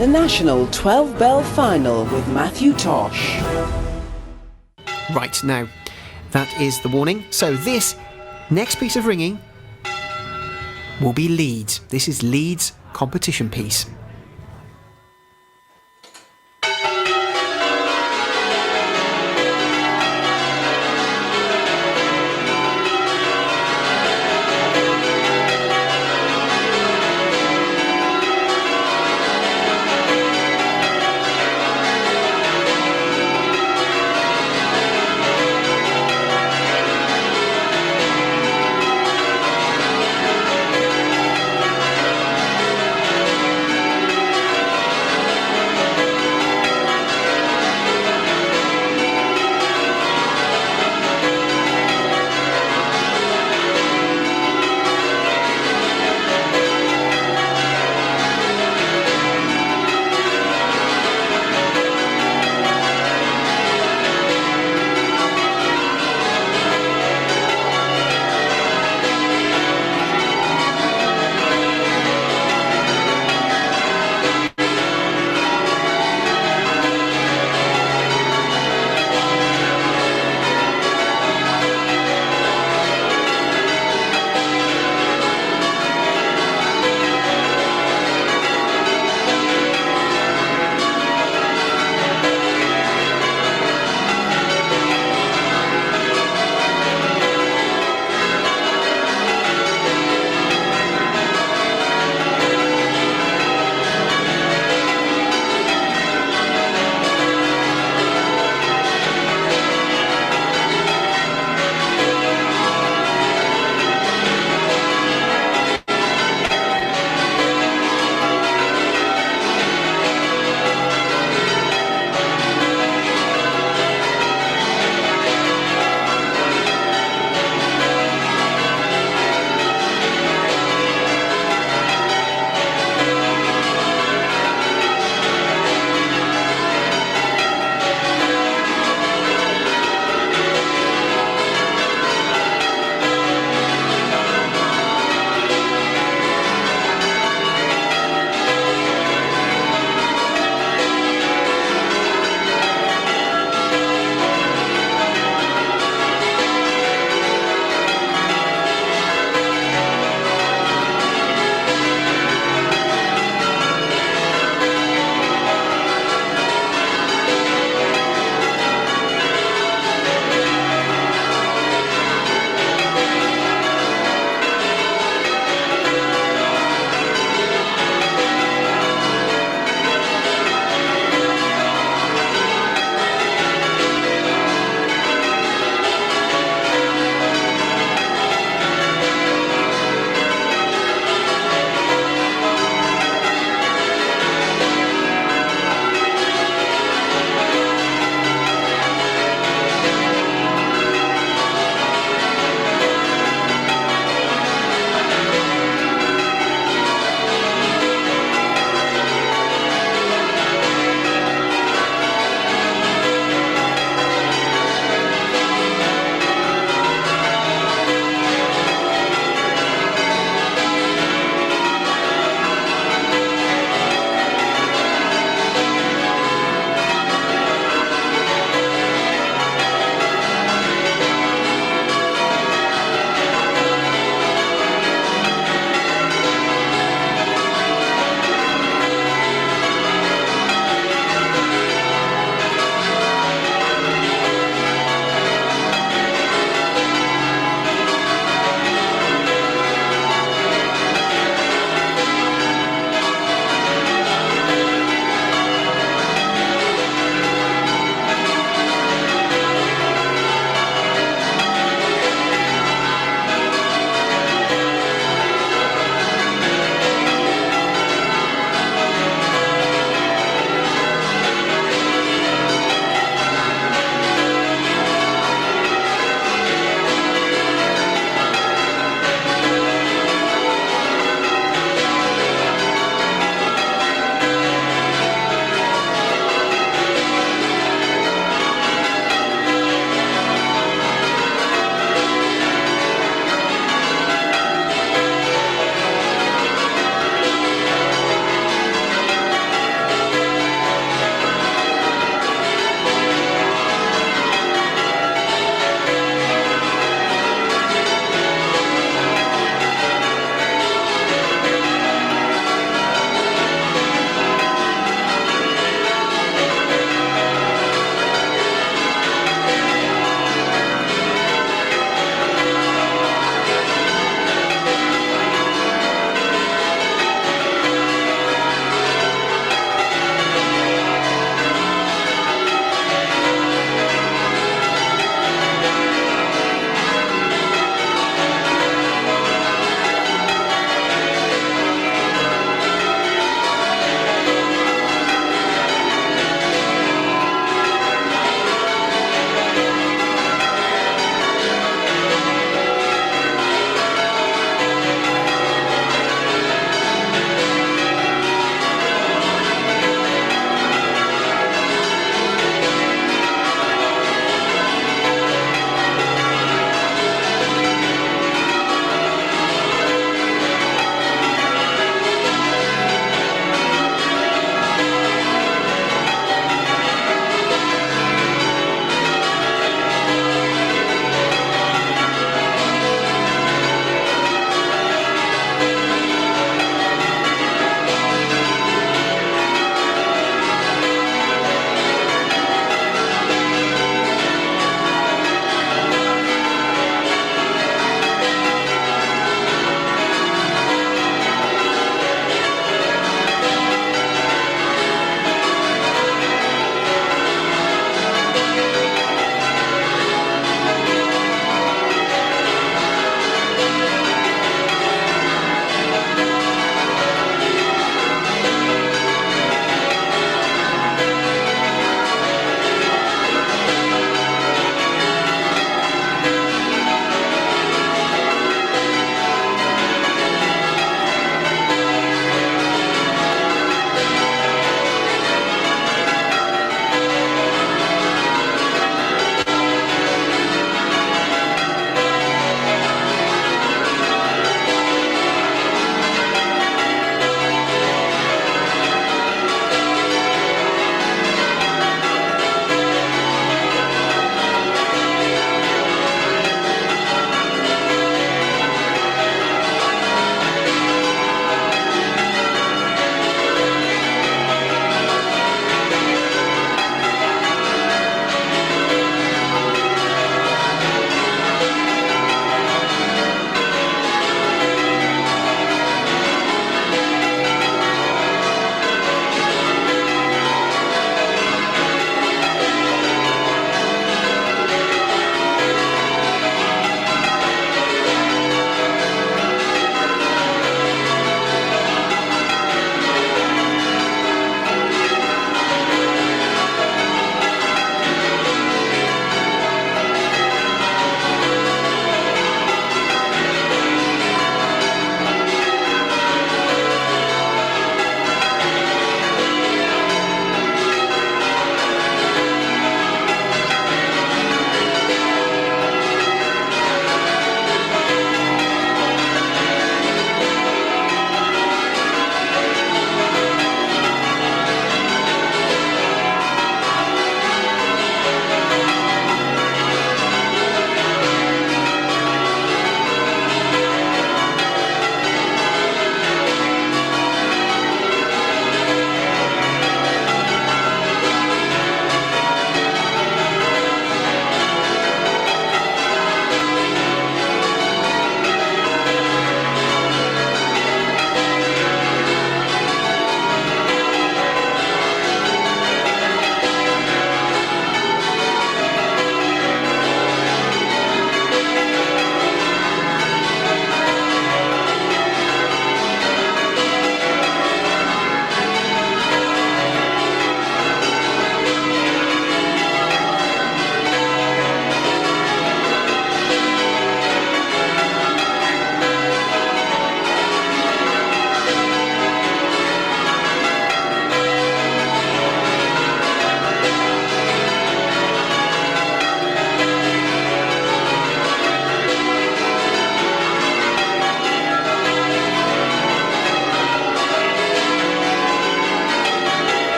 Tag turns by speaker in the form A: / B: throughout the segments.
A: the national 12-bell final with Matthew Tosh.
B: Right, now, that is the warning. So this next piece of ringing will be Leeds. This is Leeds' competition piece.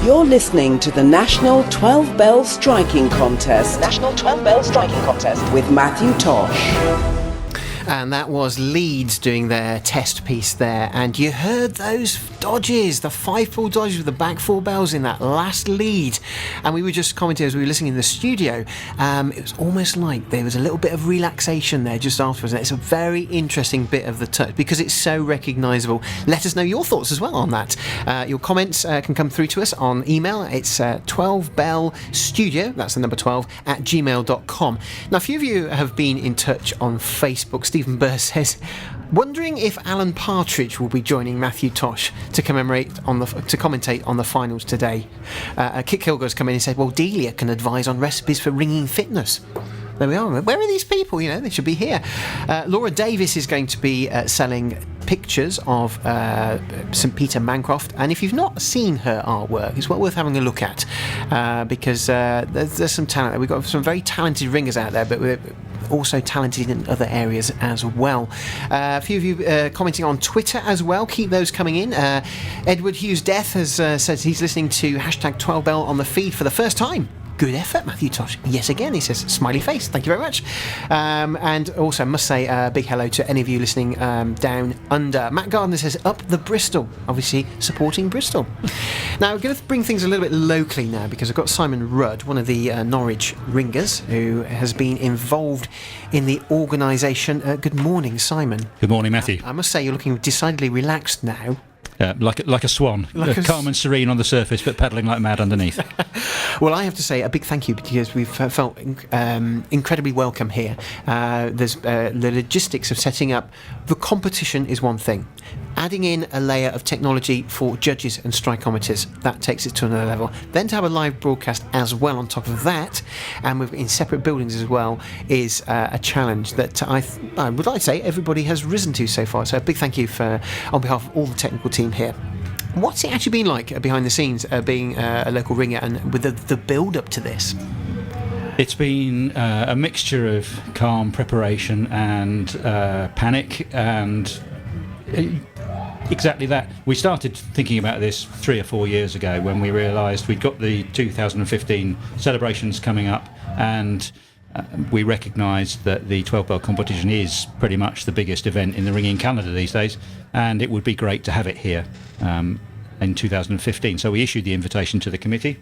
A: You're listening to the National 12 Bell Striking Contest. National 12 Bell Striking Contest with Matthew Tosh.
B: And that was Leeds doing their test piece there. And you heard those dodges, the 5-pull dodges with the back 4 bells in that last lead. And we were just commenting as we were listening in the studio. It was almost like there was a little bit of relaxation there just afterwards. And it's a very interesting bit of the touch because it's so recognisable. Let us know your thoughts as well on that. Your comments can come through to us on email. It's 12bellstudio, that's the number 12, at gmail.com. Now, a few of you have been in touch on Facebook. Stephen Burr says, wondering if Alan Partridge will be joining Matthew Tosh to commentate on the finals today. Kit Kilgore's come in and said, well, Delia can advise on recipes for ringing fitness. There we are. Where are these people? They should be here. Laura Davis is going to be selling pictures of St Peter Mancroft, and if you've not seen her artwork, it's well worth having a look at because there's some talent. We've got some very talented ringers out there, but we're also talented in other areas as well. A few of you commenting on Twitter as well. Keep those coming in. Edward Hughes Death has said he's listening to hashtag 12bell on the feed for the first time. Good effort, Matthew Tosh. Yes, again, he says, smiley face. Thank you very much. And also, I must say a big hello to any of you listening down under. Matt Gardner says, up the Bristol. Obviously, supporting Bristol. Now, we're going to bring things a little bit locally now because I've got Simon Rudd, one of the Norwich ringers, who has been involved in the organisation. Good morning, Simon.
C: Good morning, Matthew.
B: I must say, you're looking decidedly relaxed now.
C: Like a swan, calm and serene on the surface, but paddling like mad underneath.
B: Well, I have to say a big thank you because we've felt incredibly welcome here. There's the logistics of setting up the competition is one thing. Adding in a layer of technology for judges and strikeometers, that takes it to another level. Then to have a live broadcast as well on top of that, and in separate buildings as well, is a challenge that I would like to say everybody has risen to so far. So a big thank you on behalf of all the technical team here. What's it actually been like behind the scenes, being a local ringer and with the build-up to this?
C: It's been a mixture of calm preparation and panic and exactly that. We started thinking about this 3 or 4 years ago when we realised we'd got the 2015 celebrations coming up, and we recognised that the 12 bell competition is pretty much the biggest event in the ringing calendar these days, and it would be great to have it here in 2015. So we issued the invitation to the committee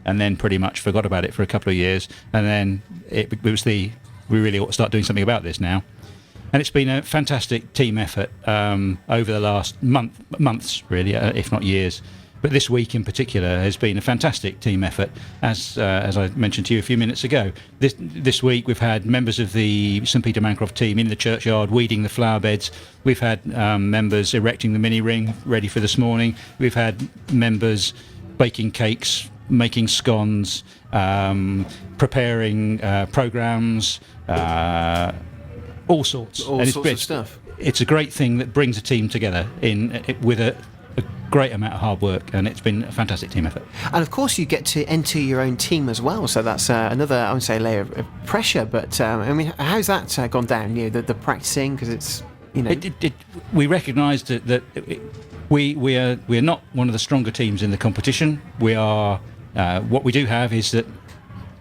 C: and then pretty much forgot about it for a couple of years, and then it was we really ought to start doing something about this now. And it's been a fantastic team effort over the last months really, if not years. But this week in particular has been a fantastic team effort, as I mentioned to you a few minutes ago. This week we've had members of the St Peter Mancroft team in the churchyard weeding the flower beds. We've had members erecting the mini ring ready for this morning. We've had members baking cakes, making scones, preparing programmes, all sorts.
B: All sorts of stuff.
C: It's a great thing that brings a team together with a great amount of hard work, and it's been a fantastic team effort.
B: And of course you get to enter your own team as well, so that's another, I would say, layer of pressure. But I mean, how's that gone down? The practicing, because it's
C: we recognised that we're not one of the stronger teams in the competition. We are what we do have is that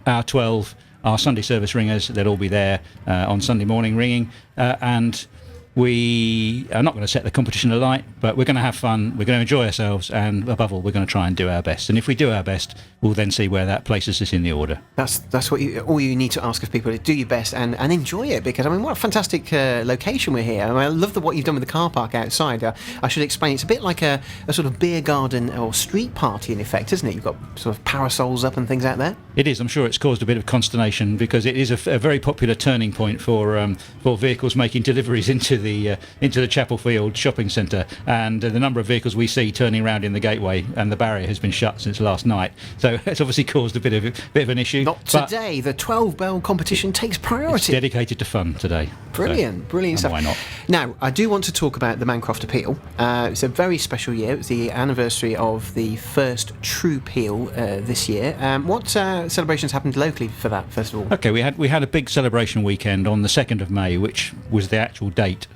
C: our 12 are Sunday service ringers. They'll all be there on Sunday morning ringing, and we are not going to set the competition alight, but we're going to have fun, we're going to enjoy ourselves, and above all, we're going to try and do our best. And if we do our best, we'll then see where that places us in the order.
B: That's what all you need to ask of people is do your best and enjoy it, because I mean, what a fantastic location we're here. I mean, I love what you've done with the car park outside. I should explain, it's a bit like a sort of beer garden or street party in effect, isn't it? You've got sort of parasols up and things out there.
C: It is. I'm sure it's caused a bit of consternation because it is a very popular turning point for vehicles making deliveries into the Chapel Field shopping centre, and the number of vehicles we see turning around in the gateway, and the barrier has been shut since last night. So it's obviously caused a bit of an issue.
B: Not today. The 12 bell competition takes priority.
C: It's dedicated to fun today.
B: Brilliant stuff.
C: Why not?
B: Now, I do want to talk about the Mancroft Appeal. It's a very special year. It's the anniversary of the first true Peel this year. What celebrations happened locally for that, first of all?
C: Okay, we had a big celebration weekend on the 2nd of May, which was the actual date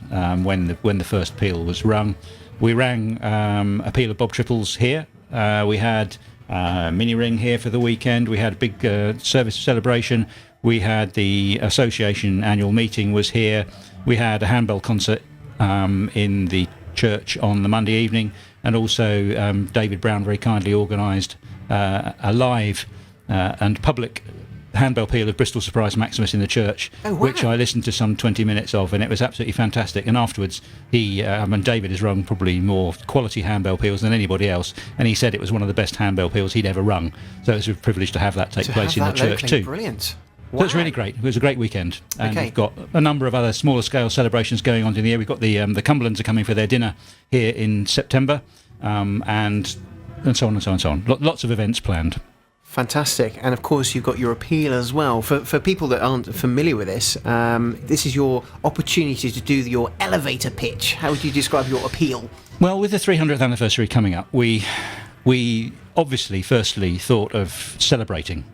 C: when the first Peel was rung. We rang a peal of Bob Triples here. We had mini ring here for the weekend. We had a big service celebration. We had the association annual meeting was here. We had a handbell concert in the church on the Monday evening, and also David Brown very kindly organised a live and public handbell peal of Bristol Surprise Maximus in the church, which I listened to some 20 minutes of, and it was absolutely fantastic. And afterwards, David has rung probably more quality handbell peals than anybody else, and he said it was one of the best handbell peals he'd ever rung. So it was a privilege to have that take place in the church too.
B: Brilliant.
C: Wow. So it's really great. It was a great weekend, and we've got a number of other smaller scale celebrations going on in the year. We've got the Cumberlands are coming for their dinner here in September, and so on and so on and so on. Lots of events planned.
B: Fantastic. And of course you've got your appeal as well. For people that aren't familiar with this, this is your opportunity to do your elevator pitch. How would you describe your appeal?
C: Well, with the 300th anniversary coming up, we obviously firstly thought of celebrating,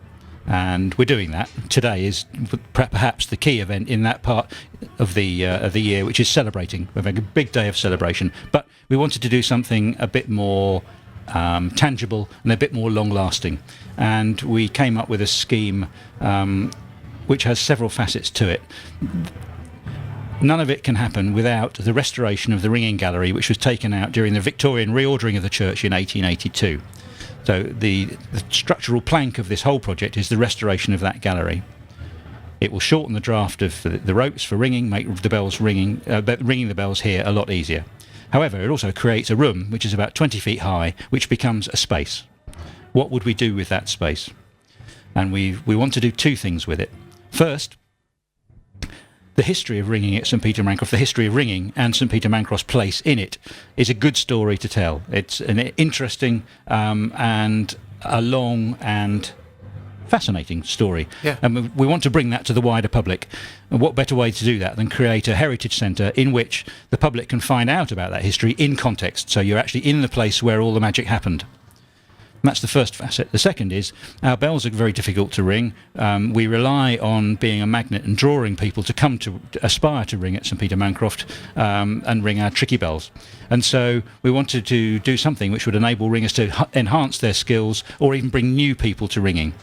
C: and we're doing that. Today is perhaps the key event in that part of the year, which is celebrating. We're having a big day of celebration, but we wanted to do something a bit more tangible and a bit more long-lasting, and we came up with a scheme which has several facets to it. None of it can happen without the restoration of the ringing gallery, which was taken out during the Victorian reordering of the church in 1882. So the structural plank of this whole project is the restoration of that gallery. It will shorten the draft of the ropes for ringing, make the bells ringing the bells here a lot easier. However, it also creates a room which is about 20 feet high, which becomes a space. What would we do with that space? And we want to do two things with it. First, the history of ringing at St Peter Mancroft, the history of ringing and St Peter Mancroft's place in it is a good story to tell. It's an interesting and a long and fascinating story, and we want to bring that to the wider public. And what better way to do that than create a heritage centre in which the public can find out about that history in context, so you're actually in the place where all the magic happened. And that's the first facet. The second is our bells are very difficult to ring. We rely on being a magnet and drawing people to come to aspire to ring at St Peter Mancroft and ring our tricky bells. And so we wanted to do something which would enable ringers to enhance their skills or even bring new people to ringing.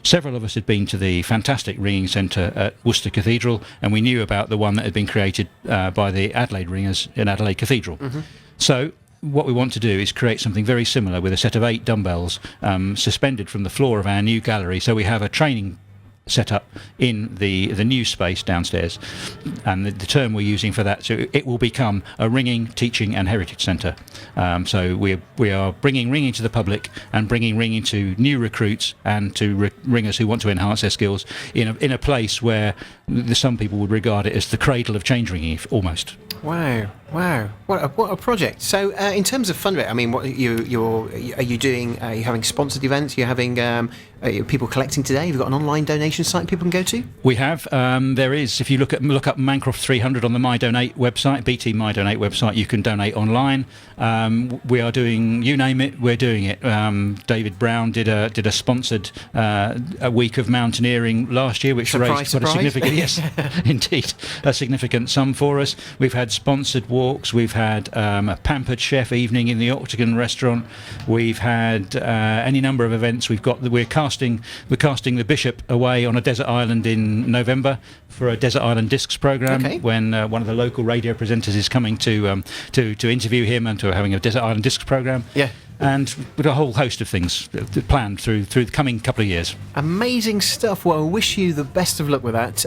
C: Several of us had been to the fantastic ringing centre at Worcester Cathedral, and we knew about the one that had been created by the Adelaide ringers in Adelaide Cathedral. Mm-hmm. So what we want to do is create something very similar with a set of 8 dumbbells suspended from the floor of our new gallery, so we have a training set up in the new space downstairs, and the term we're using for that, so it will become a ringing, teaching and heritage centre. So we are bringing ringing to the public and bringing ringing to new recruits and to ringers who want to enhance their skills in a place where some people would regard it as the cradle of change ringing almost.
B: Wow! What a project! So, in terms of fundraising, I mean, what are you doing? Are you having sponsored events? Are you having people collecting today? Have you got an online donation site people can go to?
C: We have. There is. If you look up Mancroft 300 on the My Donate website, BT My Donate website, you can donate online. We are doing, you name it, we're doing it. David Brown did a sponsored a week of mountaineering last year, which raised quite a significant, yes, indeed, a significant sum for us. We've had sponsored walks. We've had a pampered chef evening in the Octagon restaurant. We've had any number of events. We're casting the Bishop away on a desert island in November for a Desert Island Discs program, when one of the local radio presenters is coming to interview him, and to having a Desert Island Discs program. Yeah. And with a whole host of things planned through the coming couple of years. Amazing stuff. Well, I wish you the best of luck with that.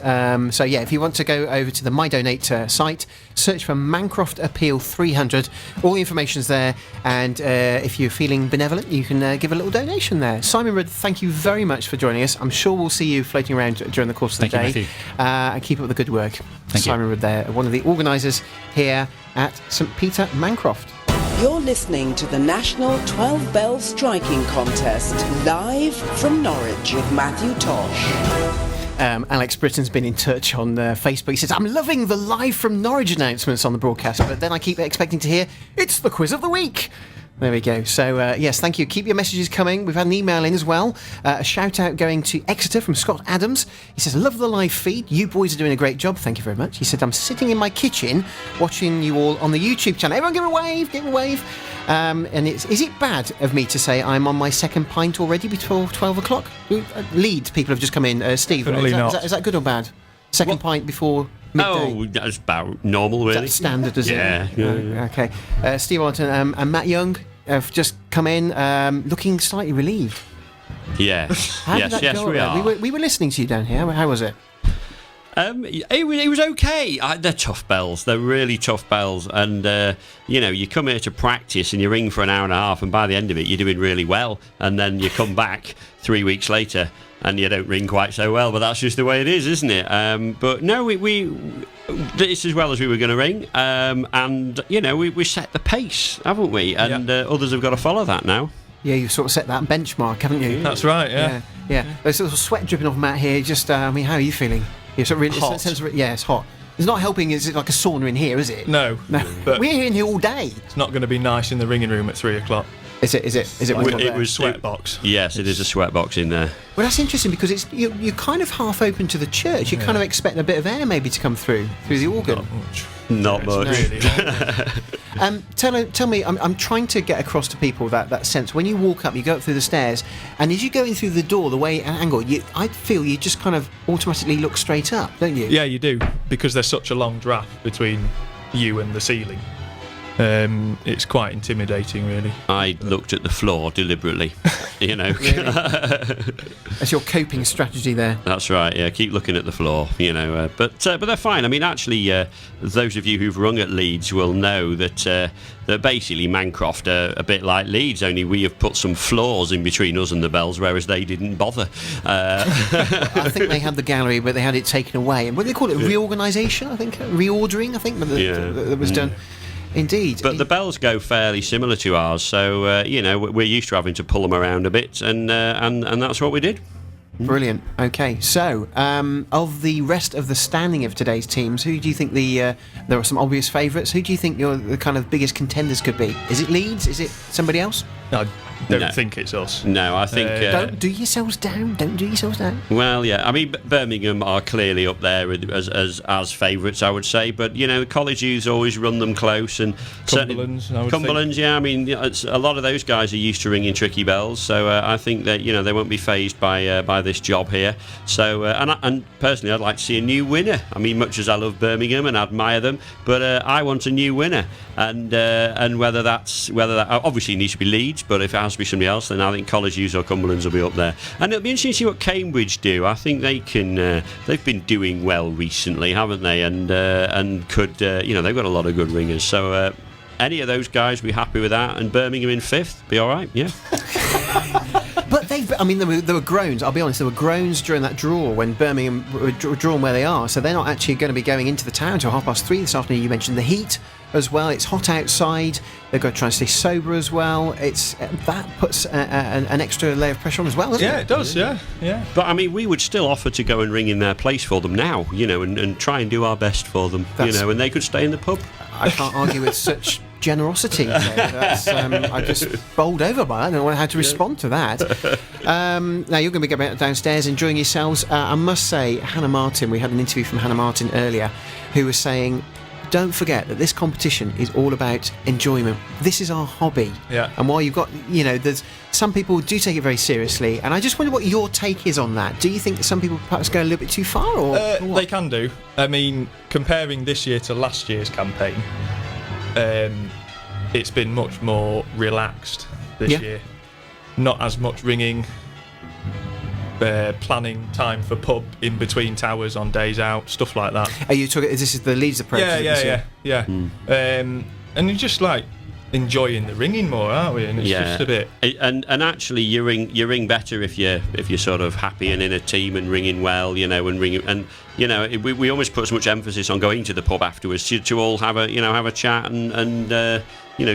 C: So yeah, if you want to go over to the My Donate site, search for Mancroft Appeal 300. All the information's there, and if you're feeling benevolent, you can give a little donation there. Simon Rudd, thank you very much for joining us. I'm sure we'll see you floating around during the course of the day. Thank you, Matthew. And keep up the good work. Thank you. Simon Rudd there, one of the organisers here at St Peter Mancroft.
A: You're listening to the National 12 Bell Striking Contest, live from Norwich with Matthew Tosh.
B: Alex Britton's been in touch on Facebook. He says, I'm loving the live from Norwich announcements on the broadcast, but then I keep expecting to hear, it's the quiz of the week. There we go. So, yes, thank you. Keep your messages coming. We've had an email in as well. A shout-out going to Exeter from Scott Adams. He says, love the live feed. You boys are doing a great job. Thank you very much. He said, I'm sitting in my kitchen watching you all on the YouTube channel. Everyone give a wave, give a wave. And is it bad of me to say I'm on my second pint already before 12 o'clock? Leeds people have just come in. Steve,
D: Definitely not.
B: Is that good or bad? Second pint before midday?
E: Oh, that's about normal, really.
B: That's standard, is
E: Yeah.
B: it? Okay. Steve Arlington and Matt Young have just come in looking slightly relieved.
E: Yes.
B: How did that
E: yes,
B: go
E: we
B: there?
E: are.
B: We were listening to you down here. How was it?
E: It was okay. They're tough bells. They're really tough bells. And, you come here to practice and you ring for an hour and a half, and by the end of it, you're doing really well. And then you come back 3 weeks later and you don't ring quite so well. But that's just the way it is, isn't it? But no, we it's as well as we were going to ring. And, we set the pace, haven't we? And others have got to follow that now.
B: Yeah, you've sort of set that benchmark, haven't you?
D: That's right, yeah.
B: There's a little sweat dripping off Matt here. Just, how are you feeling? You're sort of really,
D: hot.
B: It's hot. It's not helping, is it like a sauna in here, is it?
D: No. But
B: we're in here all day.
D: it's not going to be nice in the ringing room at 3 o'clock.
B: Is it?
E: It was
D: Sweat box.
E: Yes, it is a sweat box in there.
B: Well, that's interesting because you're kind of half open to the church. You kind of expect a bit of air maybe to come through the organ.
E: Not much.
D: Really hot.
B: Tell me, I'm trying to get across to people that sense. When you walk up, you go up through the stairs, and as you go in through the door, the way angle, I feel you just kind of automatically look straight up, don't you?
D: Yeah, you do, because there's such a long draft between you and the ceiling. It's quite intimidating, really.
E: I looked at the floor deliberately,
B: That's your coping strategy there.
E: That's right, yeah, keep looking at the floor, but they're fine. I mean, actually, those of you who've rung at Leeds will know that basically Mancroft are a bit like Leeds, only we have put some floors in between us and the bells, whereas they didn't bother.
B: I think they had the gallery, but they had it taken away. And what do they call it? Reorganisation, I think? Reordering, I think, that was done. Indeed.
E: But the bells go fairly similar to ours, so we're used to having to pull them around a bit, and that's what we did.
B: Brilliant. Okay, so of the rest of the standing of today's teams, who do you think there are some obvious favourites? Who do you think the kind of biggest contenders could be? Is it Leeds? Is it somebody else?
D: I don't think it's us.
E: No, I think...
B: don't do yourselves down. Don't do yourselves down.
E: Well, yeah, I mean, Birmingham are clearly up there as favourites, I would say, but, the College Youths always run them close, and
D: Cumberland's,
E: yeah, I mean, a lot of those guys are used to ringing tricky bells, so I think that, they won't be fazed by this job here. So, and personally, I'd like to see a new winner. I mean, much as I love Birmingham and admire them, but I want a new winner, and whether that obviously needs to be Leeds, but if it has to be somebody else, then I think College Youths or Cumberland's will be up there. And it'll be interesting to see what Cambridge do. I think they can. They've been doing well recently, haven't they? And could they've got a lot of good ringers. So any of those guys be happy with that, and Birmingham in 5th, be all right. Yeah.
B: But there were groans. I'll be honest, there were groans during that draw when Birmingham were drawn where they are. So they're not actually going to be going into the town until 3:30 this afternoon. You mentioned the heat as well. It's hot outside. They've got to try and stay sober as well. That puts an extra layer of pressure on as well, doesn't it?
D: Yeah, it does. Yeah.
E: But I mean, we would still offer to go and ring in their place for them now, and try and do our best for them, and they could stay in the pub.
B: I can't argue with such generosity. I just bowled over by that. I don't know how to respond to that. Now you're going to be going downstairs enjoying yourselves. I must say, Hannah Martin, we had an interview from Hannah Martin earlier, who was saying, don't forget that this competition is all about enjoyment. This is our hobby.
D: Yeah.
B: And while you've got, there's some people do take it very seriously, and I just wonder what your take is on that. Do you think that some people perhaps go a little bit too far, or what?
D: They can do. I mean, comparing this year to last year's campaign, it's been much more relaxed this year. Not as much ringing. Planning time for pub in between towers on days out, stuff like that.
B: Are you talking? This is the Leeds approach.
D: Yeah. And you're just like enjoying the ringing more, aren't we? And it's just a bit.
E: And actually, you ring better if you're sort of happy and in a team and ringing well, and ringing and. We almost put so much emphasis on going to the pub afterwards to all have a chat and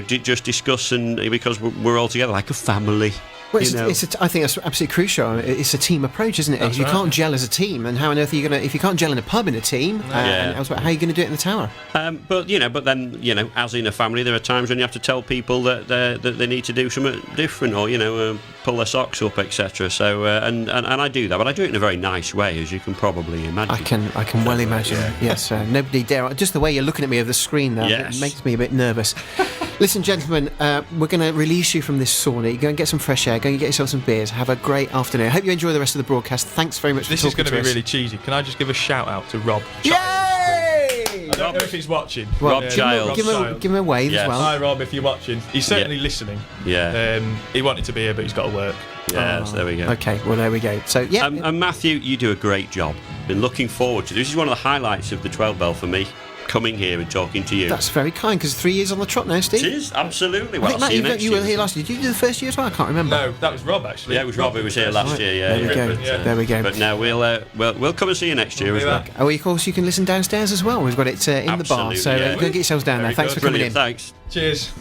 E: just discuss, and because we're all together like a family.
B: Well, I think that's absolutely crucial. It's a team approach, isn't it?
D: That's
B: if you
D: right.
B: can't gel as a team, then how on earth are you going to... If you can't gel in a pub in a team, and elsewhere, how are you going to do it in the tower?
E: But then, as in a family, there are times when you have to tell people that they need to do something different, or, pull their socks up, etc. So, and I do that, but I do it in a very nice way, as you can probably imagine.
B: I can well imagine. Yes, nobody dare... Just the way you're looking at me over the screen there, it makes me a bit nervous. Listen, gentlemen, we're going to release you from this sauna. Go and get some fresh air. Go and get yourself some beers. Have a great afternoon. I hope you enjoy the rest of the broadcast. Thanks very much for talking to us.
D: This is going to be really cheesy. Can I just give a shout out to Rob?
B: Yay!
D: I don't know if he's watching.
E: Rob Giles.
B: Give him a wave
E: Yes.
B: as well.
D: Hi, Rob, if you're watching. He's certainly listening.
E: Yeah.
D: He wanted to be here, but he's got to work.
E: Yes, there we go.
B: Okay, well, there we go. So, yeah.
E: And Matthew, you do a great job. Been looking forward to this. This is one of the highlights of the 12 Bell for me, coming here and talking to you.
B: That's very kind, because 3 years on the trot now, Steve.
E: It is, absolutely.
B: I
E: Well,
B: think,
E: I'll
B: Matt,
E: see you next
B: you
E: year.
B: were here last year. Did you do the first year as well? I can't remember.
D: No, that was Rob, actually.
E: Yeah, it was Rob who was here last year. Yeah,
B: There we go.
E: But,
B: There we go.
E: But now we'll come and see you next year as well.
B: Oh, of course, you can listen downstairs as well. We've got it in the bar,
E: Absolutely,
B: so
E: yeah.
B: go get yourselves down there.
D: Very
B: Thanks
D: good.
B: for coming
E: Brilliant,
B: in.
E: thanks.
D: Cheers.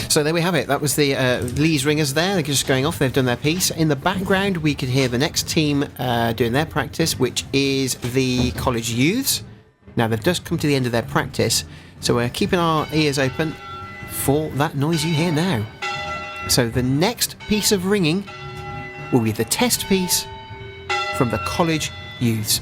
B: So there we have it. That was the Leeds ringers there. They're just going off. They've done their piece. In the background, we could hear the next team doing their practice, which is the college youths. Now, they've just come to the end of their practice, so we're keeping our ears open for that noise you hear now. So the next piece of ringing will be the test piece from the college youths.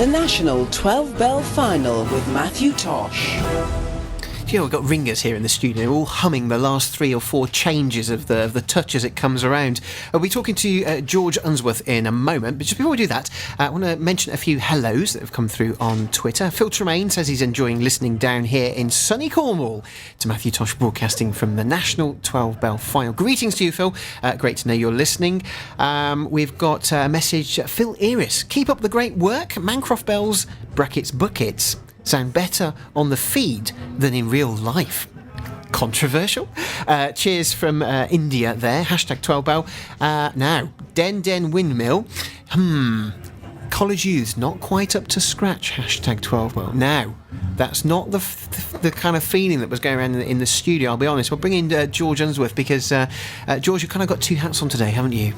A: the National 12 Bell Final with Matthew Tosh.
B: You know, we've got ringers here in the studio, all humming the last 3 or 4 changes of the touch as it comes around. We'll be talking to George Unsworth in a moment, but just before we do that, I want to mention a few hellos that have come through on Twitter. Phil Tremaine says he's enjoying listening down here in sunny Cornwall to Matthew Tosh broadcasting from the National 12 Bell Final. Greetings to you, Phil. Great to know you're listening. We've got a message, Phil Eris. Keep up the great work. Mancroft Bells, brackets, buckets, sound better on the feed than in real life. Controversial. Cheers from India there. Hashtag 12bell. Now, Den Windmill. College youths not quite up to scratch. Hashtag 12bell. Now, that's not the kind of feeling that was going around in the studio, I'll be honest. We'll bring in George Unsworth because, George, you've kind of got 2 hats on today, haven't you?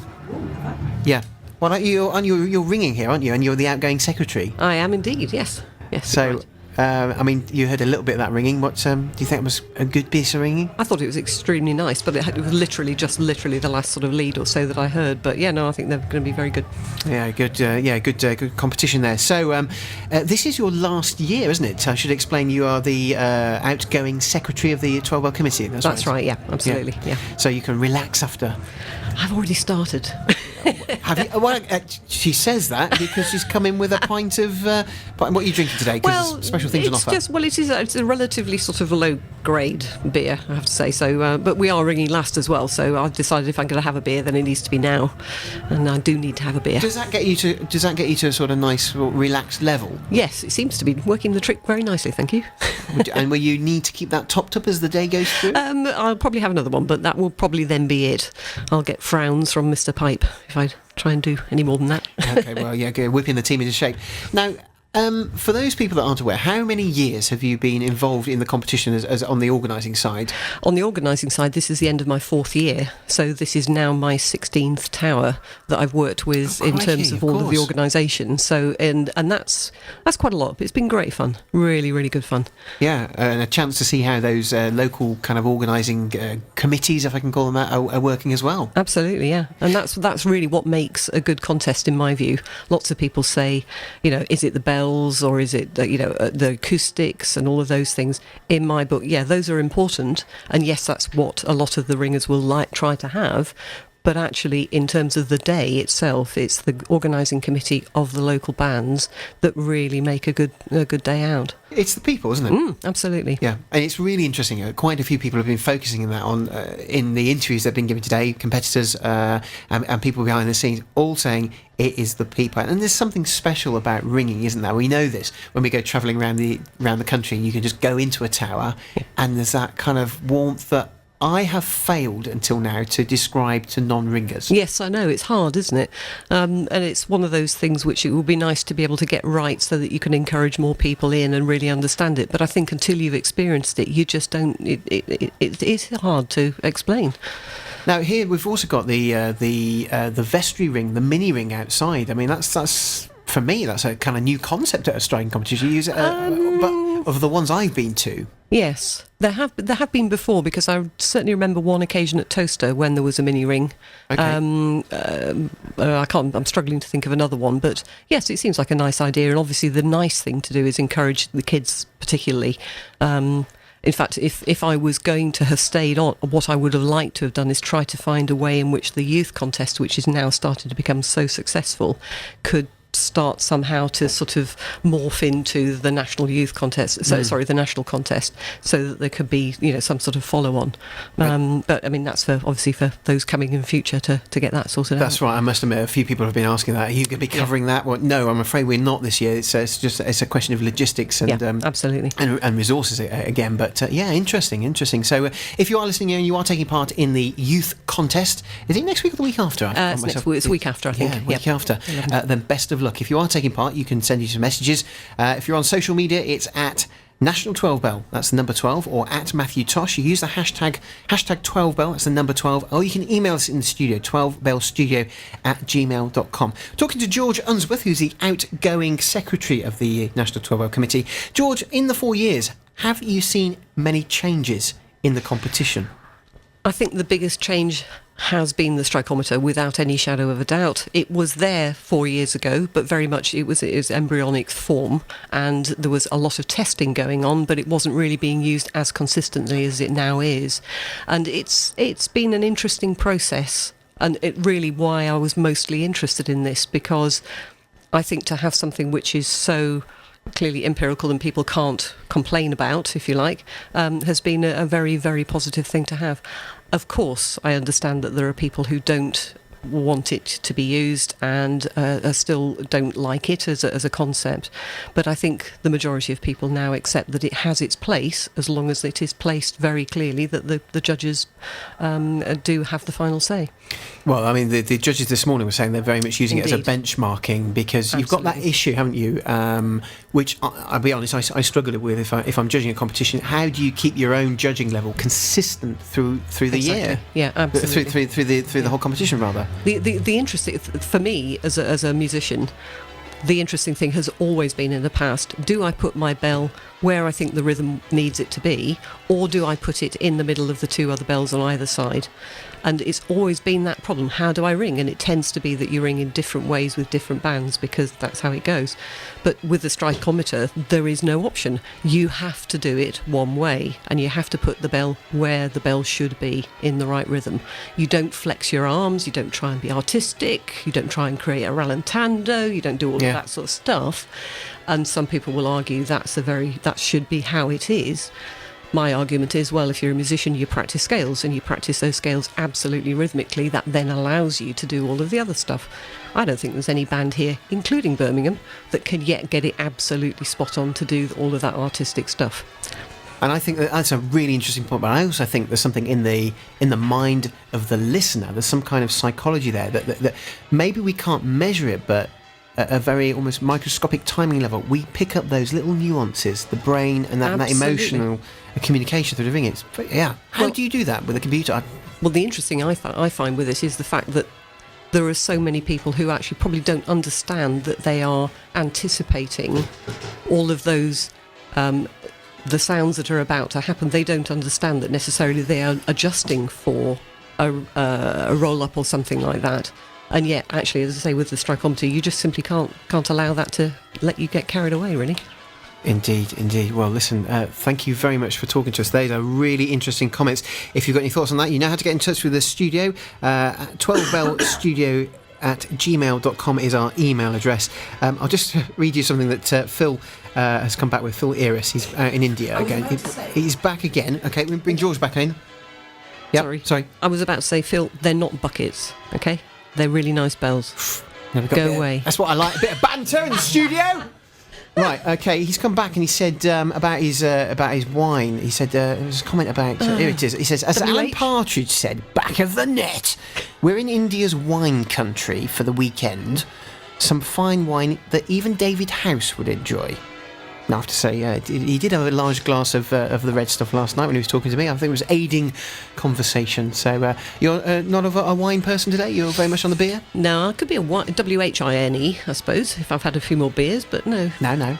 B: Yeah. Well, you're ringing here, aren't you? And you're the outgoing secretary.
F: I am indeed, yes. Yes.
B: So,
F: right.
B: I mean, you heard a little bit of that ringing. What do you think was a good piece of ringing?
F: I thought it was extremely nice, but it was literally the last sort of lead or so that I heard. But yeah, no, I think they're going to be very good.
B: Yeah, good. Good competition there. So, this is your last year, isn't it? I should explain. You are the outgoing secretary of the 12 Bell Committee.
F: That's right. Yeah, absolutely. Yeah.
B: So you can relax after.
F: I've already started.
B: Have you? Well, she says that because she's come in with a pint of. What are you drinking today? Because special things on offer.
F: It's a relatively sort of low grade beer, I have to say. So, but we are ringing last as well. So I've decided if I'm going to have a beer, then it needs to be now, and I do need to have a beer.
B: Does that get you to a sort of nice, relaxed level?
F: Yes, it seems to be working the trick very nicely. Thank you.
B: And will you need to keep that topped up as the day goes through?
F: I'll probably have another one, but that will probably then be it. I'll get frowns from Mr. Pipe if I try and do any more than that.
B: Okay, well, yeah, good. Whipping the team into shape. Now, for those people that aren't aware, how many years have you been involved in the competition as on the organising side? On
F: the organising side, this is the end of my 4th year, so this is now my 16th tower that I've worked with in terms of all of the organisation. So, and that's quite a lot. It's been great fun, really, really good fun. Yeah,
B: and a chance to see how those local kind of organising committees, if I can call them that, are working as well.
F: Absolutely, yeah, and that's really what makes a good contest in my view. Lots of people say, is it the bells or is it the acoustics and all of those things? In my book, yeah, those are important, and yes, that's what a lot of the ringers will try to have. But actually, in terms of the day itself, it's the organising committee of the local bands that really make a good day out.
B: It's the people, isn't it?
F: Absolutely.
B: Yeah, and it's really interesting. Quite a few people have been focusing on that in the interviews they've been giving today, competitors and people behind the scenes, all saying it is the people. And there's something special about ringing, isn't there? We know this when we go travelling around the country, and you can just go into a tower, and there's that kind of warmth that I have failed until now to describe to non-ringers.
F: Yes, I know, it's hard, isn't it? And it's one of those things which it would be nice to be able to get right so that you can encourage more people in and really understand it. But I think until you've experienced it, you just don't. It's hard to explain.
B: Now here we've also got the vestry ring, the mini ring outside. I mean that's. For me, that's a kind of new concept at a striking competition. You use it, but of the ones I've been to.
F: Yes, there have been before, because I certainly remember one occasion at Toaster when there was a mini ring.
B: Okay.
F: I'm struggling to think of another one, but yes, it seems like a nice idea. And obviously, the nice thing to do is encourage the kids, particularly. In fact, if I was going to have stayed on, what I would have liked to have done is try to find a way in which the youth contest, which is now starting to become so successful, could start somehow to sort of morph into the national youth contest. The national contest, so that there could be some sort of follow-on. But I mean, that's obviously for those coming in future to get that sorted out.
B: That's right. I must admit, a few people have been asking that. Are you going to be covering that? Well, no, I'm afraid we're not this year. It's a question of logistics and
F: absolutely
B: and resources again. But interesting. So if you are listening and you are taking part in the youth contest, is it next week or the week after?
F: It's the week after, I think.
B: Yeah, week after. Then best of luck. If you are taking part, you can send you some messages. If you're on social media, it's at National 12 Bell, that's the number 12, or at Matthew Tosh. You use the hashtag 12 Bell, that's the number 12, or you can email us in the studio, 12bellstudio@gmail.com. Talking to George Unsworth, who's the outgoing secretary of the National 12 Bell Committee. George, in the 4 years, have you seen many changes in the competition?
F: I think the biggest change has been the strichometer without any shadow of a doubt. It was there 4 years ago, but very much it was embryonic form, and there was a lot of testing going on, but it wasn't really being used as consistently as it now is. And it's been an interesting process, and it really why I was mostly interested in this, because I think to have something which is so clearly empirical and people can't complain about, if you like, has been a very, very positive thing to have. Of course, I understand that there are people who don't want it to be used and still don't like it as a concept. But I think the majority of people now accept that it has its place, as long as it is placed very clearly that the judges do have the final say.
B: Well, I mean, the judges this morning were saying they're very much using it as a
F: Indeed.
B: benchmarking, because you've got that
F: Absolutely.
B: issue, haven't you? Which I'll be honest, I struggle with if I'm judging a competition. How do you keep your own judging level consistent through the year?
F: Yeah, absolutely.
B: Through the whole competition, rather.
F: The interesting, for me as a musician, the interesting thing has always been in the past, do I put my bell where I think the rhythm needs it to be, or do I put it in the middle of the two other bells on either side? And it's always been that problem. How do I ring? And it tends to be that you ring in different ways with different bands, because that's how it goes. But with the strichometer, there is no option. You have to do it one way, and you have to put the bell where the bell should be in the right rhythm. You don't flex your arms, you don't try and be artistic, you don't try and create a rallentando, you don't do all of that sort of stuff. And some people will argue that should be how it is. My argument is, well, if you're a musician, you practice scales, and you practice those scales absolutely rhythmically. That then allows you to do all of the other stuff. I don't think there's any band here, including Birmingham, that can yet get it absolutely spot on to do all of that artistic stuff.
B: And I think that's a really interesting point. But I also think there's something in the mind of the listener. There's some kind of psychology there that maybe we can't measure it, but at a very almost microscopic timing level, we pick up those little nuances, the brain and that emotional communication through the ring. How do you do that with a computer?
F: Well, the interesting I find with it is the fact that there are so many people who actually probably don't understand that they are anticipating all of those the sounds that are about to happen. They don't understand that necessarily they are adjusting for a roll-up or something like that. And yet, actually, as I say, with the strichometer, you just simply can't allow that to let you get carried away, really.
B: Indeed. Well, listen, thank you very much for talking to us. Those are really interesting comments. If you've got any thoughts on that, you know how to get in touch with the studio. 12bellstudio@gmail.com is our email address. I'll just read you something that Phil has come back with. Phil Iris, he's out in India again. He's back again. Okay, we bring George back in. Yep, sorry.
F: I was about to say, Phil, they're not buckets, okay? They're really nice bells. Go away.
B: That's what I like, a bit of banter in the studio. Right, okay, he's come back and he said about his wine. He said, there was a comment about, here it is. He says, as Alan Partridge said, back of the net, we're in India's wine country for the weekend. Some fine wine that even David House would enjoy. I have to say, he did have a large glass of the red stuff last night when he was talking to me. I think it was aiding conversation. So you're not a wine person today? You're very much on the beer?
F: No, I could be a WHINE, I suppose, if I've had a few more beers, but no.
B: No.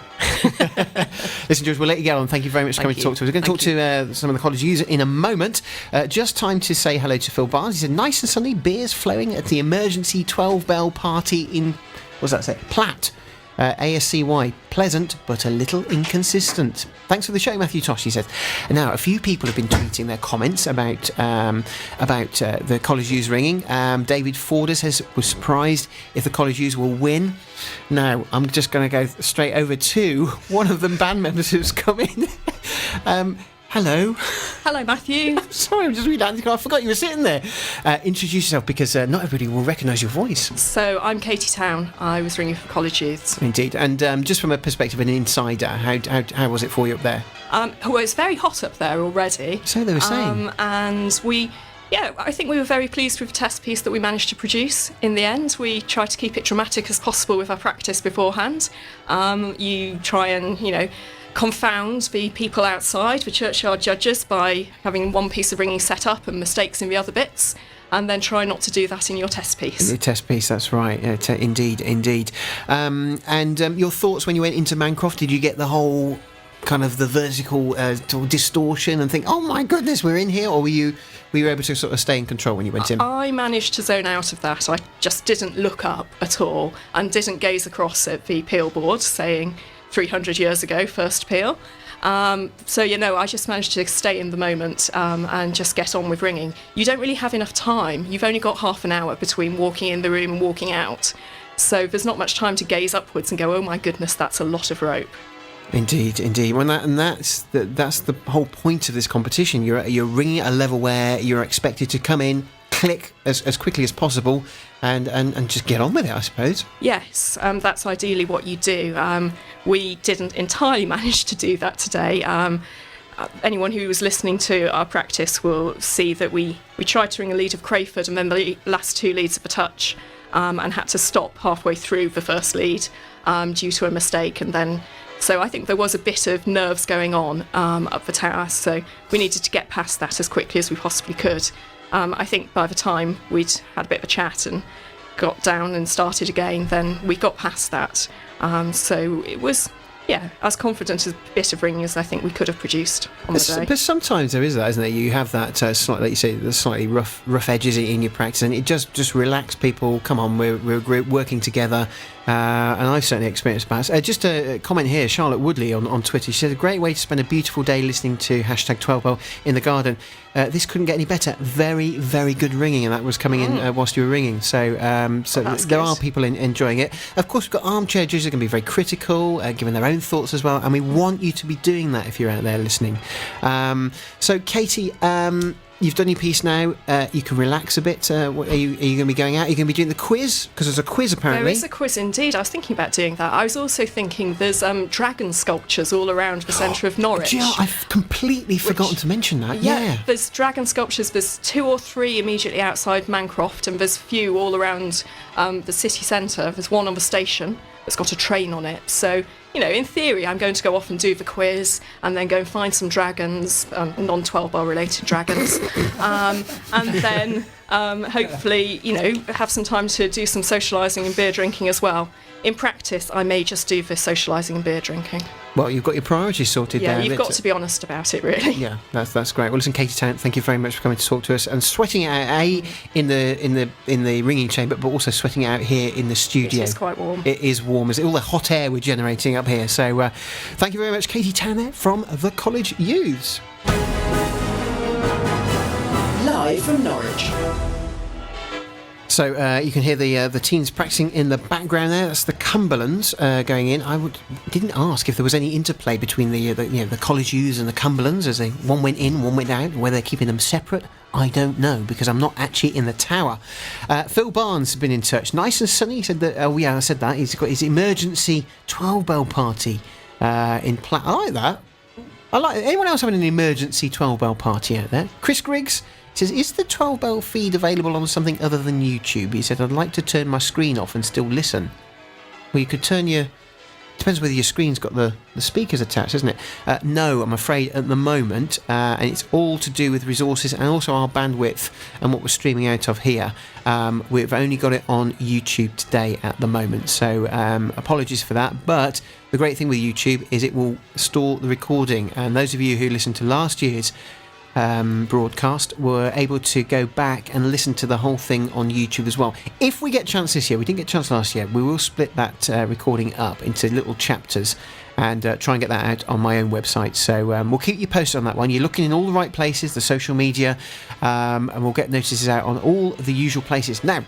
B: Listen, George, we'll let you get on. Thank you very much for coming to talk to us. We're going to talk to some of the college users in a moment. Just time to say hello to Phil Barnes. He said, nice and sunny, beers flowing at the emergency 12-bell party in, what's that say? Platt. ASCY, pleasant but a little inconsistent. Thanks for the show, Matthew Tosh, he says. Now, a few people have been tweeting their comments about the College U's ringing. David Forders was surprised if the College U's will win. Now, I'm just going to go straight over to one of the band members who's come in. Hello.
G: Hello, Matthew.
B: Sorry, I'm just reading out. I forgot you were sitting there. Introduce yourself, because not everybody will recognise your voice.
G: So, I'm Katie Town. I was ringing for College Youths.
B: Indeed. And just from a perspective of an insider, how was it for you up there?
G: Well, it's very hot up there already.
B: So they were saying.
G: And I think we were very pleased with the test piece that we managed to produce in the end. We tried to keep it dramatic as possible with our practice beforehand. You try and, confound the people outside, the churchyard judges, by having one piece of ringing set up and mistakes in the other bits, and then try not to do that in your test piece.
B: Your test piece, that's right. Indeed. And your thoughts when you went into Mancroft, did you get the whole kind of the vertical distortion and think, oh my goodness, we're in here? Or were you able to sort of stay in control when you went in?
G: I managed to zone out of that. I just didn't look up at all and didn't gaze across at the peel board saying 300 years ago, first peel. So, I just managed to stay in the moment and just get on with ringing. You don't really have enough time. You've only got half an hour between walking in the room and walking out. So there's not much time to gaze upwards and go, oh my goodness, that's a lot of rope.
B: Indeed. Well, that's the whole point of this competition. You're ringing at a level where you're expected to come in, click as quickly as possible, and just get on with it, I suppose.
G: Yes, that's ideally what you do. We didn't entirely manage to do that today. Anyone who was listening to our practice will see that we tried to ring a lead of Crayford and then the last two leads of a touch, and had to stop halfway through the first lead due to a mistake. And then, so I think there was a bit of nerves going on up the tower, so we needed to get past that as quickly as we possibly could. I think by the time we'd had a bit of a chat and got down and started again, then we got past that. So it was, as confident a bit of ringing as I think we could have produced on the day.
B: But sometimes there is that, isn't there? You have that slightly, like you say, the slightly rough edges in your practice, and it just relax people. Come on, we're working together. And I've certainly experienced that. Just a comment here, Charlotte Woodley on Twitter. She said, a great way to spend a beautiful day listening to #12bell in the garden. This couldn't get any better. Very, very good ringing, and that was coming in whilst you were ringing. So there are people enjoying it. Of course, we've got armchair judges who are going to be very critical, giving their own thoughts as well, and we want you to be doing that if you're out there listening. So, Katie, you've done your piece now. You can relax a bit. Are you going to be going out? Are you going to be doing the quiz? Because there's a quiz, apparently.
G: There is a quiz indeed. I was thinking about doing that. I was also thinking there's dragon sculptures all around the centre of Norwich.
B: Yeah, I've completely forgotten to mention that. Yeah.
G: There's dragon sculptures. There's 2 or 3 immediately outside Mancroft, and there's a few all around the city centre. There's one on the station that's got a train on it. So, in theory, I'm going to go off and do the quiz and then go and find some dragons, non-12-bell related dragons, and then hopefully, have some time to do some socialising and beer drinking as well. In practice, I may just do the socialising and beer drinking.
B: Well, you've got your priorities sorted there.
G: Yeah, you've got to be honest about it, really.
B: Yeah, that's great. Well, listen, Katie Tarrant, thank you very much for coming to talk to us and sweating it out in the ringing chamber, but also sweating it out here in the studio.
G: It is quite warm.
B: It is warm, as all the hot air we're generating up here. So, thank you very much, Katie Tarrant from the College Youths.
A: Live from Norwich.
B: So you can hear the teens practicing in the background there. That's the Cumberlands going in. Didn't ask if there was any interplay between the College Youths and the Cumberlands, as one went in, one went out. Whether they're keeping them separate, I don't know, because I'm not actually in the tower. Phil Barnes has been in touch. Nice and sunny. He said that. I said that. He's got his emergency 12-bell party in plan. I like that. Anyone else having an emergency 12-bell party out there? Chris Griggs says, is the 12-bell feed available on something other than YouTube? He said, I'd like to turn my screen off and still listen. Well, you could turn your... Depends whether your screen's got the speakers attached, isn't it? No, I'm afraid at the moment, and it's all to do with resources and also our bandwidth and what we're streaming out of here. We've only got it on YouTube today at the moment, so apologies for that. But the great thing with YouTube is it will store the recording, and those of you who listened to last year's broadcast were able to go back and listen to the whole thing on YouTube as well. If we get a chance this year, we didn't get a chance last year, we will split that recording up into little chapters and try and get that out on my own website. So we'll keep you posted on that one. You're looking in all the right places, the social media, and we'll get notices out on all the usual places. Now,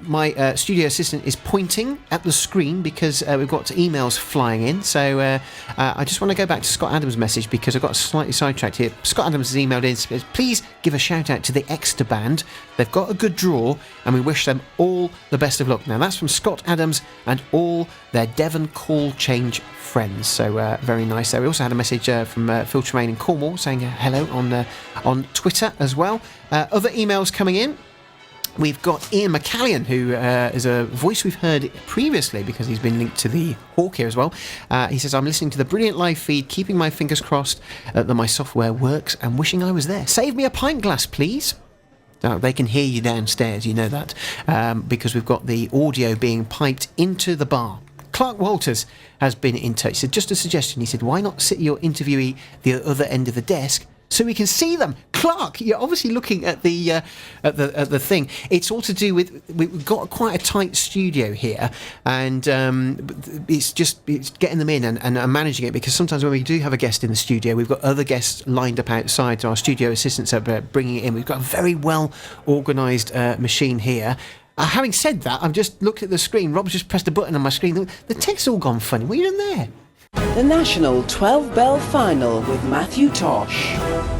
B: my studio assistant is pointing at the screen because we've got emails flying in. So I just want to go back to Scott Adams' message because I got slightly sidetracked here. Scott Adams has emailed in, says, please give a shout out to the Exeter band. They've got a good draw and we wish them all the best of luck. Now, that's from Scott Adams and all their Devon Call Change friends. So very nice there. We also had a message from Phil Tremaine in Cornwall saying hello on Twitter as well. Other emails coming in. We've got Ian McCallion, who is a voice we've heard previously because he's been linked to the Hawk here as well. He says, I'm listening to the brilliant live feed, keeping my fingers crossed that my software works and wishing I was there. Save me a pint glass, please. They can hear you downstairs, you know that, because we've got the audio being piped into the bar. Clark Walters has been in touch. He said, just a suggestion. He said, why not sit your interviewee the other end of the desk so we can see them? Clark, you're obviously looking at the thing. It's all to do with, we've got quite a tight studio here, and it's getting them in and managing it, because sometimes when we do have a guest in the studio, we've got other guests lined up outside. Our studio assistants are bringing it in. We've got a very well organised machine here. Having said that, I've just looked at the screen. Rob's just pressed a button on my screen. The text's all gone funny. What are you doing there?
A: The National 12 Bell Final with Matthew Tosh.